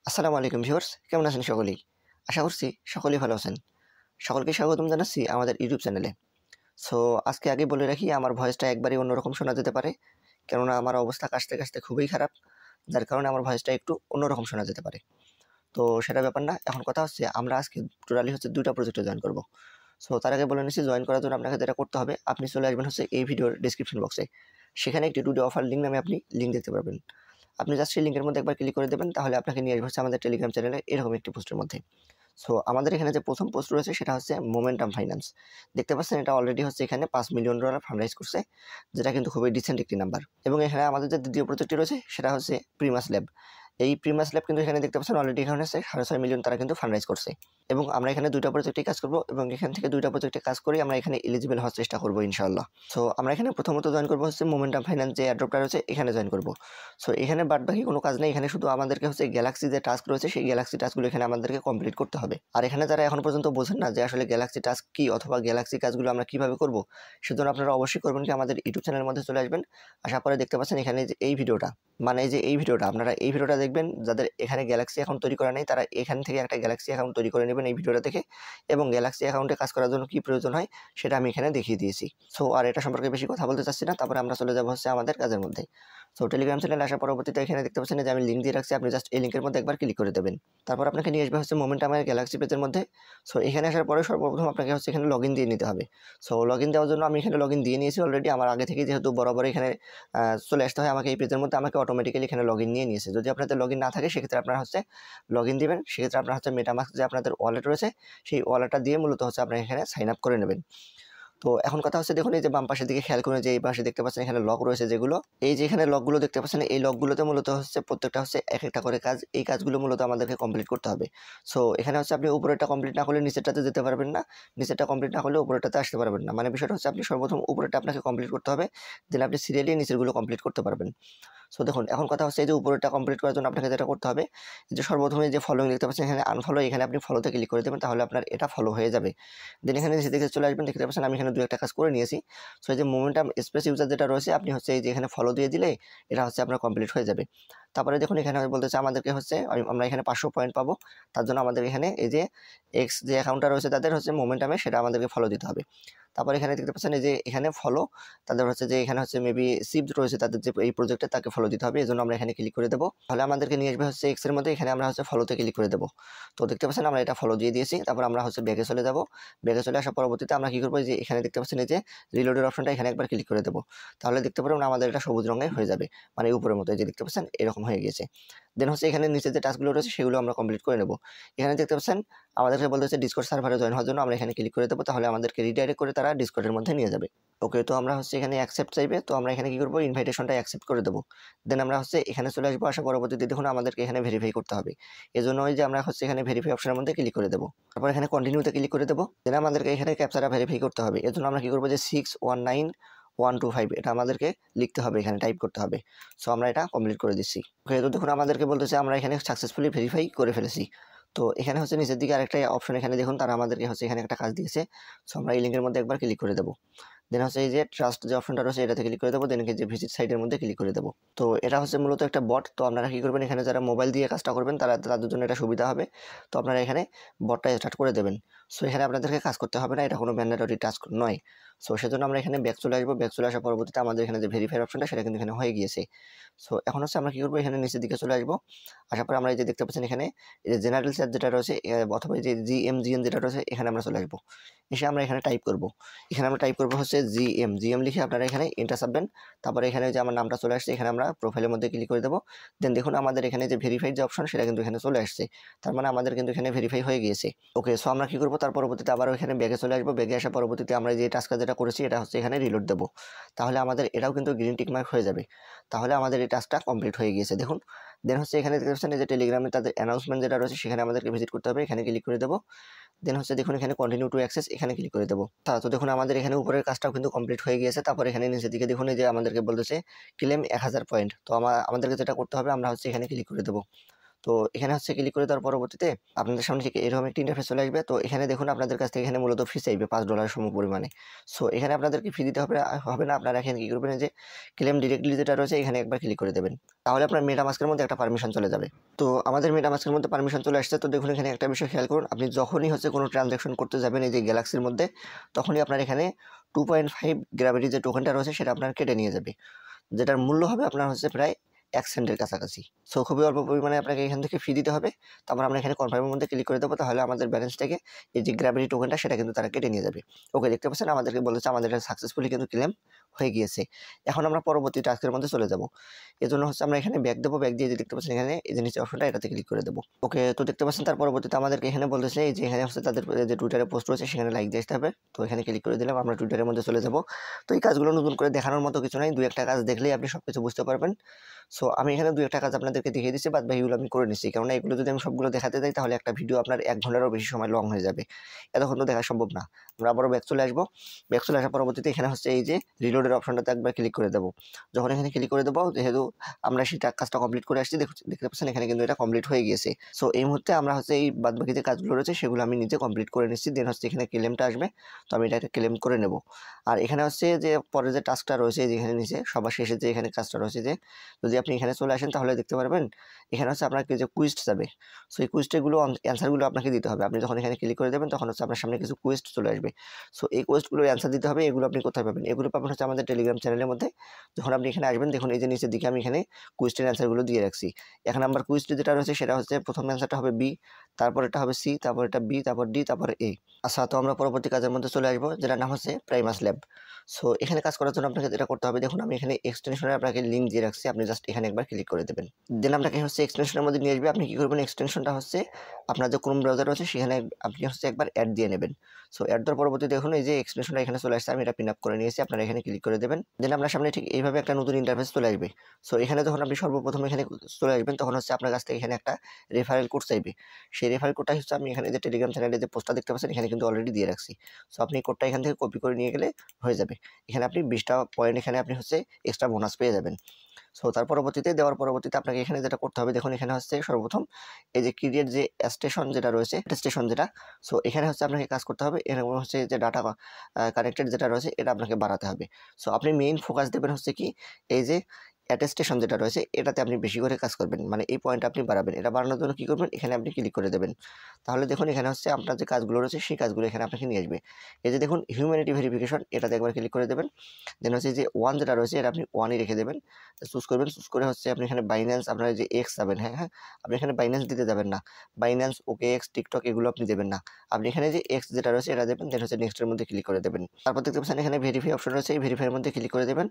আসসালামু আলাইকুম ভিউয়ার্স, কেমন আছেন সকলেই? আশা করছি সকলেই ভালো আছেন। সকলকে স্বাগতম জানাচ্ছি আমাদের ইউটিউব চ্যানেলে। সো আজকে আগে বলে রাখি, আমার ভয়েসটা একবারেই অন্যরকম শোনা যেতে পারে। কেননা আমার অবস্থা কাশতে খুবই খারাপ। যার কারণে আমার ভয়েসটা একটু অন্যরকম শোনা যেতে পারে। তো সেটা ব্যাপার না। এখন কথা হচ্ছে, আমরা আজকে টোটালি 2টা প্রজেক্টে জয়েন করব। সো তার আগে বলে নিচ্ছি, জয়েন করার জন্য আপনাকে যেটা করতে হবে, আপনি চলে আসবেন এই ভিডিওর ডেসক্রিপশন বক্সে। সেখানে একটি টুডে অফার লিঙ্ক নামে আপনি লিঙ্ক দেখতে পারবেন। আপনি জাস্ট সেই লিঙ্কের মধ্যে একবার ক্লিক করে দেবেন, তাহলে আপনাকে নিয়ে আসবে আমাদের টেলিগ্রাম চ্যানেলে এরকম একটি পোস্টের মধ্যে। সো আমাদের এখানে যে প্রথম পোস্ট রয়েছে সেটা হচ্ছে মোমেন্টাম ফাইন্যান্স। দেখতে পাচ্ছেন, এটা অলরেডি এখানে $5 মিলিয়ন ফান্ডরাইজ করছে, যেটা কিন্তু খুবই ডিসেন্ট একটি নাম্বার। এবং এখানে আমাদের যে দ্বিতীয় প্রজেক্টটি রয়েছে সেটা হচ্ছে প্রিমাস ল্যাব। এই প্রিমাস ল্যাব কিন্তু এখানে দেখতে পাচ্ছেন অলরেডি এখানে $6.5 মিলিয়ন তারা কিন্তু ফান্ডরাইজ করছে। এবং আমরা এখানে 2টা প্রজেক্টে কাজ করব, এবং এখান থেকে 2টা প্রজেক্টে কাজ করে আমরা এখানে এলিজিবল হওয়ার চেষ্টা করবো ইনশাআল্লাহ। সো আমরা এখানে প্রথমত জয়েন করবো মোমেন্টাম ফাইন্যান্স যে অ্যাড্রপটা রয়েছে, এখানে জয়েন করবো। সো এখানে বাদ বাকি কোনো কাজ নেই, এখানে শুধু আমাদেরকে গ্যালাক্সি যে টাস্ক রয়েছে সেই গ্যালাক্সি টাস্কগুলো এখানে আমাদেরকে কমপ্লিট করতে হবে। আর এখানে যারা এখন পর্যন্ত বোঝেন না যে আসলে গ্যালাক্সি টাস্ক কি অথবা গ্যালাক্সি কাজগুলো আমরা কিভাবে করব, সেজন্য আপনারা অবশ্যই করবেন কি, আমাদের ইউটিউব চ্যানেলের মধ্যে চলে আসবেন। আসার পরে দেখতে পাচ্ছেন এখানে যে এই ভিডিওটা, মানে এই ভিডিওটা আপনারা এই ভিডিওটা দেখবেন। যাদের এখানে গ্যালাক্সি অ্যাকাউন্ট তৈরি করা নেই, তারা এখান থেকে একটা গ্যালাক্সি অ্যাকাউন্ট তৈরি করে নেবেন এই ভিডিওটা দেখে। এবং গ্যালাক্সি অ্যাকাউন্টে কাজ করার জন্য কি প্রয়োজন হয় সেটা আমি এখানে দেখিয়ে দিয়েছি। সো আর এটা সম্পর্কে বেশি কথা বলতে চাচ্ছি না, তারপরে আমরা চলে যাবো আমাদের কাজের মধ্যে। সো টেলিগ্রাম চ্যানেলে আসার পরবর্তীতে এখানে দেখতে পাচ্ছেন যে আমি লিঙ্ক দিয়ে রাখছি, আপনি জাস্ট এই লিঙ্কের মধ্যে একবার ক্লিক করে দেবেন। তারপর আপনাকে নিয়ে আসবে মোমেন্টামের গ্যালাক্সি পেজের মধ্যে। সো এখানে আসার পরে সর্বপ্রথম আপনাকে এখানে লগ ইন দিয়ে নিতে হবে। সো লগ ইন দেওয়ার জন্য আমি এখানে লগ ইন দিয়ে নিয়েছি অলরেডি। আমার আগে থেকে যেহেতু বরাবর এখানে চলে আসতে হয় আমাকে এই পেজের মধ্যে, আমাকে অটোমেটিক্যালি এখানে লগ ইন নিয়ে নিয়েছে। যদি আপনাদের লগ ইন না থাকে, সেক্ষেত্রে আপনারা লগ ইন দিবেন। সেক্ষেত্রে আপনার মেটামাস্ক যে আপনাদের ওয়ালেট রয়েছে, সেই ওয়ালেটটা দিয়ে মূলত আপনারা এখানে সাইন আপ করে নেবেন। তো এখন কথা হচ্ছে, দেখুন এই যে বাম পাশের দিকে খেয়াল করে, যে এই পাশে দেখতে পাচ্ছেন এখানে লক রয়েছে, যেগুলো এই যে এখানে লকগুলো দেখতে পাচ্ছেন, এই লকগুলোতে মূলত প্রত্যেকটা এক একটা করে কাজ। এই কাজগুলো মূলত আমাদেরকে কমপ্লিট করতে হবে। সো এখানে আপনি উপরেরটা কমপ্লিট না করলে নিচেরটাতে যেতে পারবেন না, নিচেরটা কমপ্লিট না করলে উপরেরটাতে আসতে পারবেন না। মানে বিষয়টা আপনি সর্বপ্রথম উপরেরটা আপনাকে কমপ্লিট করতে হবে, দেন আপনি সিরিয়ালি নিচেরগুলো কমপ্লিট করতে পারবেন। সো দেখুন, এখন কথা হচ্ছে, এই যে উপরেরটা কমপ্লিট করার জন্য আপনাকে যেটা করতে হবে, যে সর্বপ্রথমে যে ফলোইং দেখতে পাচ্ছেন এখানে আনফলো, এখানে আপনি ফলোতে ক্লিক করে দেবেন, তাহলে আপনার এটা ফলো হয়ে যাবে। দেন এখানে নিচে দিকে চলে আসবেন, দেখতে পাচ্ছেন আমি এখানে 2-1টা কাজ করে নিয়েছি। সো এই যে মোমেন্টাম স্পেস ইউজার যেটা রয়েছে, আপনি এই যে এখানে ফলো দিয়ে দিলে এটা আপনার কমপ্লিট হয়ে যাবে। তারপরে দেখুন এখানে বলতেছে আমাদেরকে আমরা এখানে 500 পয়েন্ট পাবো। তার জন্য আমাদের এখানে এই যে এক্স যে অ্যাকাউন্টটা রয়েছে তাদের মোমেন্টামে, সেটা আমাদেরকে ফলো দিতে হবে। তারপর এখানে দেখতে পাচ্ছেন এই যে এখানে ফলো, তাদের যে এখানে মেবি সিভড রয়েছে তাদের যে এই প্রজেক্টে, তাকে ফলো দিতে হবে। এই জন্য আমরা এখানে ক্লিক করে দেবো, তাহলে আমাদেরকে নিয়ে আসবে এক্স এর মধ্যে। এখানে আমরা ফলোতে ক্লিক করে দেবো। তো দেখতে পাচ্ছেন আমরা এটা ফলো দিয়ে দিয়েছি। তারপর আমরা ব্যাগে চলে যাব। ব্যাগে চলে আসার পরবর্তীতে আমরা কি করবো, যে এখানে দেখতে পাচ্ছেন এই যে রিলোডের অপশনটা, এখানে একবার ক্লিক করে দেবো। তাহলে দেখতে পারবেন আমাদের এটা সবুজ রঙের হয়ে যাবে, মানে উপরের মতো এই যে দেখতে পাচ্ছেন এরকম হয়ে গেছে। দেন এখানে নিচে যে টাস্কগুলো রয়েছে সেগুলো আমরা কমপ্লিট করে নেব। এখানে দেখতে পাচ্ছেন আমাদেরকে বলতেছে ডিসকর্ড সার্ভারে জয়েন হওয়ার জন্য, আমরা এখানে ক্লিক করে দেবো। তাহলে আমাদেরকে রিডাইরেক্ট করে তারা ডিসকর্ডের মধ্যে নিয়ে যাবে। ওকে, তো আমরা এখানে অ্যাকসেপ্ট চাইবে, তো আমরা এখানে কি করবো, ইনভাইটেশনটা অ্যাকসেপ্ট করে দেবো। দেন আমরা এখানে চলে আসবো। আসার পরবর্তীতে দেখুন আমাদেরকে এখানে ভেরিফাই করতে হবে। এই জন্য যে আমরা এখানে ভেরিফাই অপশনের মধ্যে ক্লিক করে দেবো। তারপর এখানে কন্টিনিউতে ক্লিক করে দেবো। দেন আমাদেরকে এখানে ক্যাপচাটা ভেরিফাই করতে হবে। এর জন্য আমরা কি করবো, যে 619125 এটা আমাদেরকে লিখতে হবে, এখানে টাইপ করতে হবে। সো আমরা এটা কমপ্লিট করে দিচ্ছি। ওকে, তো দেখুন আমাদেরকে বলতেছে আমরা এখানে সাকসেসফুলি ভেরিফাই করে ফেলেছি। তো এখানে নিচের দিকে আরেকটা অপশন, এখানে দেখুন তারা আমাদেরকে এখানে একটা কাজ দিয়েছে। সো আমরা এই লিঙ্কের মধ্যে একবার ক্লিক করে দেবো। দেন এই যে ট্রাস্ট যে অপশনটা রয়েছে এটাতে ক্লিক করে দেবো। দেন যে ভিজিট সাইটের মধ্যে ক্লিক করে দেবো। তো এটা মূলত একটা বট। তো আপনারা কি করবেন, এখানে যারা মোবাইল দিয়ে কাজটা করবেন তাদের জন্য এটা সুবিধা হবে। তো আপনারা এখানে বটটা স্টার্ট করে দেবেন। সো এখানে আপনাদেরকে কাজ করতে হবে না, এটা কোনো ম্যান্ডেটরি টাস্ক নয়। সো সেজন্য আমরা এখানে ব্যাক চলে আসবো। ব্যাক চলে আসার পরবর্তীতে আমাদের এখানে যে ভেরিফাই অপশনটা, সেটা কিন্তু এখানে হয়ে গিয়েছে। সো এখন আমরা কি করবো, এখানে নিচের দিকে চলে আসবো। আসার পরে আমরা এই যে দেখতে পাচ্ছেন এখানে এই যে জেনারেল চার্জ যেটা রয়েছে, অথবা এই যে জিএম যেটা রয়েছে, এখানে আমরা চলে আসবো। এসে আমরা এখানে টাইপ করবো। এখানে আমরা টাইপ করবো জিএম লিখে আপনারা এখানে এন্টার চাপবেন। তারপরে এখানে যে আমার নামটা চলে আসছে, এখানে আমরা প্রোফাইলের মধ্যে ক্লিক করে দেবো। দেন দেখুন আমাদের এখানে যে ভেরিফাইড যে অপশন, সেটা কিন্তু এখানে চলে আসছে। তার মানে আমাদের কিন্তু এখানে ভেরিফাই হয়ে গিয়েছে। ওকে, সো আমরা কি করবো, তার পরবর্তীতে আবার এখানে ব্যাগে চলে আসবো। ব্যাগে আসার পরবর্তীতে আমরা যে টাস্কটা যেটা করেছি, এটা এখানে রিলোড দেবো। তাহলে আমাদের এটাও কিন্তু গ্রিন টিক মার্ক হয়ে যাবে। তাহলে আমাদের এই টাস্কটা কমপ্লিট হয়ে গিয়েছে দেখুন। দেন এখানে দেখতে পাচ্ছেন যে টেলিগ্রামে তাদের অ্যানাউন্সমেন্ট যেটা রয়েছে, সেখানে আমাদেরকে ভিজিট করতে হবে। এখানে ক্লিক করে দেবো। দেন দেখুন এখানে কন্টিনিউ টু অ্যাক্সেস, এখানে ক্লিক করে দেবো। তো দেখুন আমাদের এখানে উপরের কাজটাও কিন্তু কমপ্লিট হয়ে গিয়েছে। তারপর এখানে নিচের দিকে দেখুন যে আমাদেরকে বলতেছে ক্লেম 1000 পয়েন্ট। তো আমাদেরকে যেটা করতে হবে, আমরা এখানে ক্লিক করে দেবো। তো এখানে হচ্ছে ক্লিক করে দেওয়ার পরবর্তীতে আপনাদের সামনে থেকে এরকম একটি ইন্টারফেস চলে আসবে। তো এখানে দেখুন আপনাদের কাছ থেকে এখানে মূলত ফি চাইবে $5 সম পরিমাণে। সো এখানে আপনাদেরকে ফি দিতে হবে না। আপনারা এখানে কি করবেন, যে ক্লেম ডিরেক্টলি যেটা রয়েছে এখানে একবার ক্লিক করে দেবেন। তাহলে আপনার মেটামাস্কের মধ্যে একটা পারমিশন চলে যাবে। তো আমাদের মেটামাস্কের মধ্যে পারমিশন চলে আসছে। তো দেখুন এখানে একটা বিষয় খেয়াল করুন, আপনি যখনই হচ্ছে কোনো ট্রানজ্যাকশন করতে যাবেন এই যে গ্যালাক্সির মধ্যে, তখনই আপনার এখানে 2.5 গ্র্যাভিটি যে টোকেনটা রয়েছে সেটা আপনার কেটে নিয়ে যাবে, যেটার মূল্য হবে আপনার হচ্ছে প্রায় 1 সেন্টের কাছাকাছি। সো খুবই অল্প পরিমাণে আপনাকে এখান থেকে ফি দিতে হবে। তারপর আমরা এখানে কনফার্মের মধ্যে ক্লিক করে দেবো। তাহলে আমাদের ব্যালেন্স থেকে এই যে গ্র্যাভিটি টোকেনটা সেটা কিন্তু তারা কেটে নিয়ে যাবে। ওকে, দেখতে পাচ্ছেন আমাদেরকে বলেছে আমাদের এটা সাকসেসফুলি কিন্তু ক্লেম হয়ে গিয়েছে। এখন আমরা পরবর্তী টাস্কের মধ্যে চলে যাব। এজন্য হচ্ছে আমরা এখানে ব্যাক দেবো। ব্যাক দিয়ে যে দেখতে পাচ্ছেন এখানে এই যে নিচে অপশনটা, এটাতে ক্লিক করে দেবো। ওকে, তো দেখতে পাচ্ছেন তার পরবর্তীতে আমাদেরকে এখানে বলতেছে এই যে এখানে হচ্ছে তাদের যে টুইটারে পোস্ট রয়েছে সেখানে লাইক দিয়ে আসতে হবে। তো এখানে ক্লিক করে দিলাম, আমরা টুইটারের মধ্যে চলে যাব। তো এই কাজগুলো নতুন করে দেখানোর মতো কিছু নাই, 2-1টা কাজ দেখলেই আপনি সবকিছু বুঝতে পারবেন। সো আমি এখানে 2-1টা কাজ আপনাদেরকে দেখিয়ে দিচ্ছি, বাদ বাকিগুলো আমি করে নিচ্ছি। কারণ এগুলো যদি আমি সবগুলো দেখাতে যাই তাহলে একটা ভিডিও আপনার 1 ঘন্টারও বেশি সময় লং হয়ে যাবে। এতক্ষণ তো দেখা সম্ভব না। আমরা আবারও ব্যাক চলে আসবো। ব্যাক চলে আসার পরবর্তীতে এখানে হচ্ছে এই যে রিলোডের অপশনটাতে একবার ক্লিক করে দেবো। যখন এখানে ক্লিক করে দেবো, যেহেতু আমরা সেটা কাজটা কমপ্লিট করে আসছি, দেখতে পাচ্ছেন এখানে কিন্তু এটা কমপ্লিট হয়ে গিয়েছে। সো এই মুহূর্তে আমরা হচ্ছে এই বাদবাকি যে কাজগুলো রয়েছে সেগুলো আমি নিজে কমপ্লিট করে নিচ্ছি। দেন হচ্ছে এখানে ক্লেমটা আসবে, তো আমি এটা ক্লেম করে নেব। আর এখানে হচ্ছে যে পরে যে টাস্কটা রয়েছে যেখানে নিচে সবার শেষে যে এখানে কাজটা রয়েছে, যে যদি আপনি এখানে চলে আসেন তাহলে দেখতে পারবেন এখানে হচ্ছে আপনাকে যে কুইজ যাবে। সো এই কুইজগুলো অ্যান্সারগুলো আপনাকে দিতে হবে। আপনি যখন এখানে ক্লিক করে দেবেন তখন হচ্ছে আপনার সামনে কিছু কুইজ চলে আসবে। সো এই কুইজগুলোর অ্যান্সার দিতে হবে। এগুলো আপনি কোথায় পাবেন? এগুলো পাবেন হচ্ছে আমাদের টেলিগ্রাম চ্যানেলের মধ্যে। যখন আপনি এখানে আসবেন দেখুন এই যে নিচের দিকে আমি এখানে কুইজটির অ্যান্সারগুলো দিয়ে রাখছি। 1 নাম্বার কুইজটি যেটা রয়েছে সেটা হচ্ছে প্রথম অ্যান্সারটা হবে বি, তারপর এটা হবে সি, তারপর এটা বি, তারপর ডি, তারপর এ। আচ্ছা, তো আমরা পরবর্তী কাজের মধ্যে চলে আসবো, যেটার নাম হচ্ছে প্রাইমাস ল্যাব। সো এখানে কাজ করার জন্য আপনাকে যেটা করতে হবে, দেখুন আমি এখানে এক্সটেনশনে আপনাকে লিঙ্ক দিয়ে রাখছি, আপনি জাস্ট এখানে একবার ক্লিক করে দেবেন। দেন আপনাকে হচ্ছে এক্সটেনশনের মধ্যে নিয়ে আসবে। আপনি কি করবেন, এক্সটেনশনটা হচ্ছে আপনার যে ক্রোম ব্রাউজার আছে সেখানে আপনি হচ্ছে একবার অ্যাড দিয়ে নেবেন। সো অ্যাড দেওয়ার পরবর্তীতে দেখুন এই যে এক্সটেনশনটা এখানে চলে আসছে, আমি এটা পিন আপ করে নিয়েছি। আপনারা এখানে ক্লিক করে দেবেন। দেন আপনার সামনে ঠিক এইভাবে একটা নতুন ইন্টারফেস চলে আসবে। সো এখানে যখন আপনি সর্বপ্রথম এখানে চলে আসবেন তখন হচ্ছে আপনার কাছ থেকে এখানে একটা রেফারেল কোড চাইবে। সেই রেফারেল কোডটা হচ্ছে আমি এখানে যে টেলিগ্রাম চ্যানেলে যে পোস্টটা দেখতে পাচ্ছেন এখানে কিন্তু অলরেডি দিয়ে রাখছি। সো আপনি কোডটা এখান থেকে কপি করে নিয়ে গেলে হয়ে যাবে। এখানে আপনি 20টা পয়েন্ট এখানে আপনি হচ্ছে এক্সট্রা বোনাস পেয়ে যাবেন। সো তার পরবর্তীতে দেওয়ার পরবর্তীতে আপনাকে এখানে যেটা করতে হবে, দেখুন এখানে হচ্ছে সর্বপ্রথম এই যে ক্রিয়েট যে স্টেশন যেটা রয়েছে, স্টেশন যেটা, সো এখানে হচ্ছে আপনাকে কাজ করতে হবে। এরকম হচ্ছে যে ডাটা কানেক্টেড যেটা রয়েছে এটা আপনাকে বাড়াতে হবে। সো আপনি মেইন ফোকাস দেবেন হচ্ছে কি এই যে অ্যাটেস্টেশন যেটা রয়েছে এটাতে আপনি বেশি করে কাজ করবেন, মানে এই পয়েন্টটা আপনি বাড়াবেন। এটা বাড়ানোর জন্য কী করবেন, এখানে আপনি ক্লিক করে দেবেন। তাহলে দেখুন এখানে হচ্ছে আপনার যে কাজগুলো রয়েছে সেই কাজগুলো এখানে আপনাকে নিয়ে আসবে। এই যে দেখুন হিউম্যানিটি ভেরিফিকেশন, এটাতে একবার ক্লিক করে দেবেন। দেন হচ্ছে যে 1 যেটা রয়েছে এটা আপনি 1ই রেখে দেবেন। চুজ করবেন, চুজ করে হচ্ছে আপনি এখানে বাইন্যান্স আপনার যে এক্স যাবেন, হ্যাঁ হ্যাঁ, আপনি এখানে বাইন্যান্স দিতে যাবেন না। বাইন্যান্স, ওকে এক্স, টিকটক এগুলো আপনি দেবেন না। আপনি এখানে যে এক্স যেটা রয়েছে এটা দেবেন। দেন হচ্ছে নেক্সটের মধ্যে ক্লিক করে দেবেন। তারপর দেখতে পাচ্ছেন এখানে ভেরিফাই অপশন রয়েছে, এই ভেরিফাইয়ের মধ্যে ক্লিক করে দেবেন।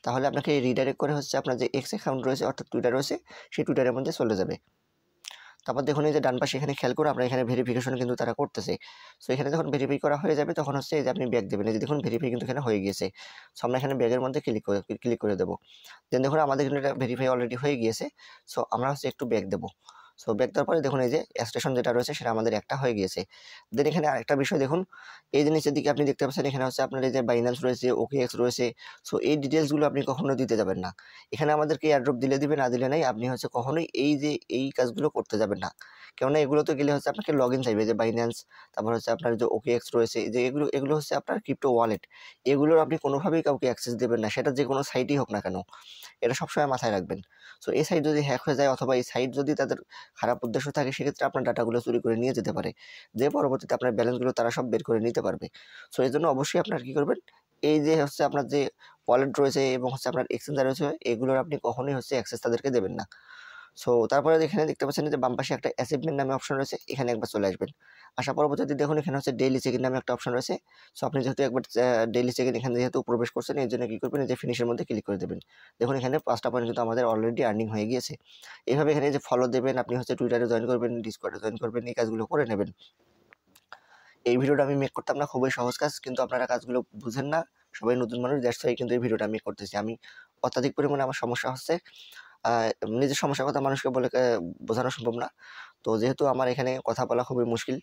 তাহলে আপনাকে রিডাইরেক্ট করে হচ্ছে আপনার যে এক্স অ্যাকাউন্ট রয়েছে অর্থাৎ টুইটার রয়েছে সেই টুইটারের মধ্যে চলে যাবে। তারপর দেখুন এই যে ডান পাশে এখানে খেয়াল করে আপনার এখানে ভেরিফিকেশন কিন্তু তারা করতেছে। সো এখানে যখন ভেরিফাই করা হয়ে যাবে তখন হচ্ছে এই যে আপনি ব্যাক দেবেন। এই যে দেখুন ভেরিফাই কিন্তু এখানে হয়ে গিয়েছে। সো আমরা এখানে ব্যাগের মধ্যে ক্লিক করে দেবো। দেন দেখুন আমাদের কিন্তু এটা ভেরিফাই অলরেডি হয়ে গিয়েছে। সো আমরা হচ্ছে একটু ব্যাক দেবো। সো ব্যাক দেওয়ার পরে দেখুন এই যে স্টেশন যেটা রয়েছে সেটা আমাদের একটা হয়ে গিয়েছে। দেন এখানে আরেকটা বিষয় দেখুন, এই যে নিচের দিকে আপনি দেখতে পাচ্ছেন এখানে হচ্ছে আপনার এই যে বাইন্যান্স রয়েছে, ওকেএক্স রয়েছে। সো এই ডিটেলসগুলো আপনি কখনো দিতে যাবেন না। এখানে আমাদেরকে এয়ারড্রপ দিলে দিবে, না দিলে নাই। আপনি হচ্ছে কখনোই এই যে এই কাজগুলো করতে যাবেন না। কেননা এগুলোতে গেলে হচ্ছে আপনাকে লগ ইন চাইবে, যে বাইন্যান্স, তারপর হচ্ছে আপনার যে ওকেএক্স রয়েছে, যে এগুলো হচ্ছে আপনার ক্রিপ্টো ওয়ালেট। এগুলোর আপনি কোনোভাবেই কাউকে অ্যাক্সেস দেবেন না, সেটা যে কোনো সাইটই হোক না কেন। এটা সবসময় মাথায় রাখবেন। সো এই সাইট যদি হ্যাক হয়ে যায় অথবা এই সাইট যদি তাদের খারাপ উদ্দেশ্য থাকে সেক্ষেত্রে আপনার ডাটাগুলো চুরি করে নিয়ে যেতে পারে, যে পরবর্তীতে আপনার ব্যালেন্সগুলো তারা সব বের করে নিতে পারবে। সো এই জন্য অবশ্যই আপনার কী করবেন, এই যে হচ্ছে আপনার যে ওয়ালেট রয়েছে এবং হচ্ছে আপনার এক্সচেঞ্জার রয়েছে এগুলোর আপনি কখনোই হচ্ছে অ্যাক্সেস তাদেরকে দেবেন না। সো তারপরে এখানে দেখতে পাচ্ছেন যে বাম পাশে একটা অ্যাচিভমেন্ট নামে অপশন রয়েছে, এখানে একবার চলে আসবেন। আসা পরবর্তীতে দেখুন এখানে হচ্ছে ডেইলি চেক ইন নামে একটা অপশন রয়েছে। সো আপনি যেহেতু একবার ডেইলি চেক ইন এখানে যেহেতু প্রবেশ করছেন এই জন্য কী করবেন, এই যে ফিনিশের মধ্যে ক্লিক করে দেবেন। দেখুন এখানে 5টা পয়েন্ট কিন্তু আমাদের অলরেডি আর্নিং হয়ে গিয়েছে। এইভাবে এখানে যে ফলো দেবেন, আপনি হচ্ছে টুইটারে জয়েন করবেন, ডিসকর্ডে জয়েন করবেন, এই কাজগুলো করে নেবেন। এই ভিডিওটা আমি মেক করতাম না, খুবই সহজ কাজ, কিন্তু আপনারা কাজগুলো বুঝেন না, সবাই নতুন মানুষ, দ্যাটস ওয়াই কিন্তু এই ভিডিওটা আমি করতেছি। আমি অত্যাধিক পরিমাণে আমার সমস্যা হচ্ছে, নিজের সমস্যার কথা মানুষকে বলে বোঝানো সম্ভব না। তো যেহেতু আমার এখানে কথা বলা খুবই মুশকিল,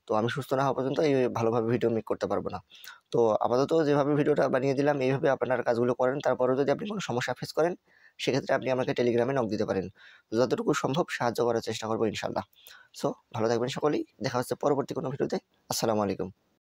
তো আমি সুস্থ না হওয়া পর্যন্ত এই ভালোভাবে ভিডিও মেক করতে পারবো না। তো আপাতত যেভাবে ভিডিওটা বানিয়ে দিলাম এইভাবে আপনারা কাজগুলো করেন। তারপরেও যদি আপনি কোনো সমস্যা ফেস করেন সেক্ষেত্রে আপনি আমাকে টেলিগ্রামে নক দিতে পারেন। যতটুকু সম্ভব সাহায্য করার চেষ্টা করবো ইনশাল্লাহ। সো ভালো থাকবেন সকলেই, দেখা হচ্ছে পরবর্তী কোনো ভিডিওতে। আসসালামু আলাইকুম।